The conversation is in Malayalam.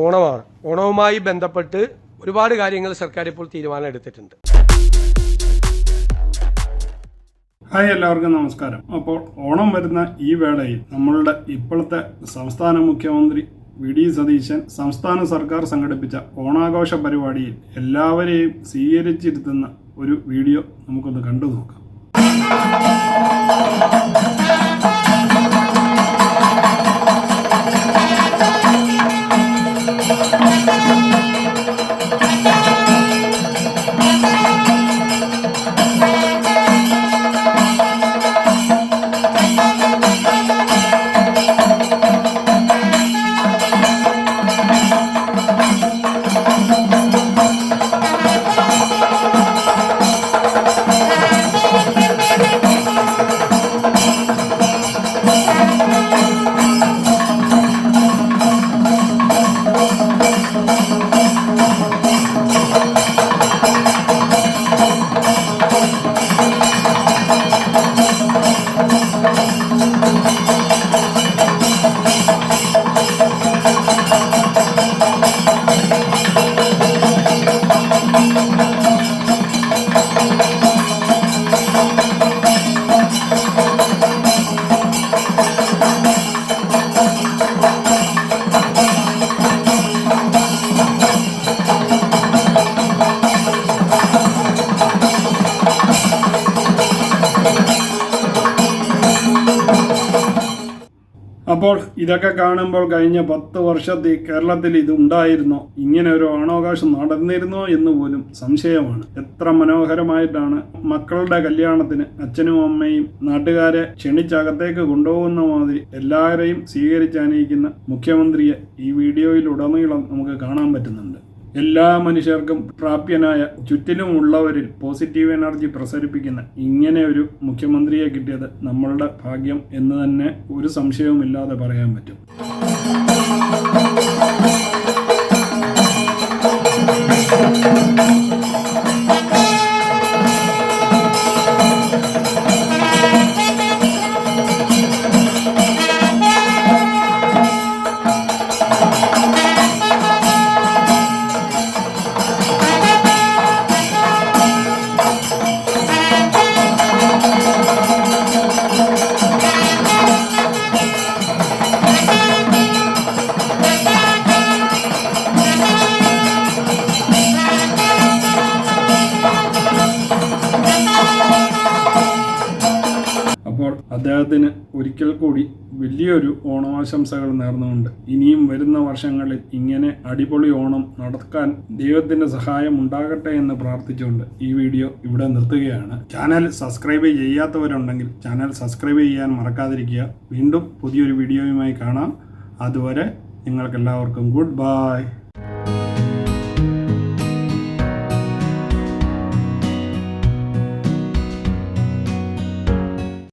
ഓണമാണ്. ഓണവുമായി ബന്ധപ്പെട്ട് ഒരുപാട് കാര്യങ്ങൾ സർക്കാർ ഇപ്പോൾ തീരുമാനം എടുത്തിട്ടുണ്ട്. ഹായ്, എല്ലാവർക്കും നമസ്കാരം. അപ്പോൾ ഓണം വരുന്ന ഈ വേളയിൽ നമ്മളുടെ ഇപ്പോഴത്തെ സംസ്ഥാന മുഖ്യമന്ത്രി വി.ഡി. സതീശൻ സംസ്ഥാന സർക്കാർ സംഘടിപ്പിച്ച ഓണാഘോഷ പരിപാടിയിൽ എല്ലാവരെയും സ്വീകരിച്ചിരുത്തുന്ന ഒരു വീഡിയോ നമുക്കൊന്ന് കണ്ടു നോക്കാം. അപ്പോൾ ഇതൊക്കെ കാണുമ്പോൾ കഴിഞ്ഞ 10 വർഷത്തിൽ കേരളത്തിൽ ഇത് ഉണ്ടായിരുന്നോ, ഇങ്ങനെ ഒരു ഓണാഘോഷം നടന്നിരുന്നോ എന്ന് പോലും സംശയമാണ്. എത്ര മനോഹരമായിട്ടാണ് മക്കളുടെ കല്യാണത്തിന് അച്ഛനും അമ്മയും നാട്ടുകാരെ ക്ഷണിച്ചകത്തേക്ക് കൊണ്ടുപോകുന്ന മാതിരി എല്ലാവരെയും സ്വീകരിച്ചണിയിക്കുന്ന മുഖ്യമന്ത്രിയെ ഈ വീഡിയോയിലുടനീളം നമുക്ക് കാണാൻ പറ്റുന്നുണ്ട്. എല്ലാ മനുഷ്യർക്കും പ്രാപ്യനായ, ചുറ്റിലുമുള്ളവരിൽ പോസിറ്റീവ് എനർജി പ്രസരിപ്പിക്കുന്ന ഇങ്ങനെ ഒരു മുഖ്യമന്ത്രിയെ കിട്ടിയത് നമ്മളുടെ ഭാഗ്യം എന്ന് തന്നെ ഒരു സംശയവുമില്ലാതെ പറയാൻ പറ്റും. അപ്പോൾ അദ്ദേഹത്തിന് ഒരിക്കൽ കൂടി വലിയൊരു ഓണാശംസകൾ നേർന്നുകൊണ്ട് ഇനിയും വരുന്ന വർഷങ്ങളിൽ ഇങ്ങനെ അടിപൊളി ഓണം നടക്കാൻ ദൈവത്തിൻ്റെ സഹായം ഉണ്ടാകട്ടെ എന്ന് പ്രാർത്ഥിച്ചുകൊണ്ട് ഈ വീഡിയോ ഇവിടെ നിർത്തുകയാണ്. ചാനൽ സബ്സ്ക്രൈബ് ചെയ്യാത്തവരുണ്ടെങ്കിൽ ചാനൽ സബ്സ്ക്രൈബ് ചെയ്യാൻ മറക്കാതിരിക്കുക. വീണ്ടും പുതിയൊരു വീഡിയോയുമായി കാണാം. അതുവരെ നിങ്ങൾക്കെല്ലാവർക്കും ഗുഡ് ബൈ.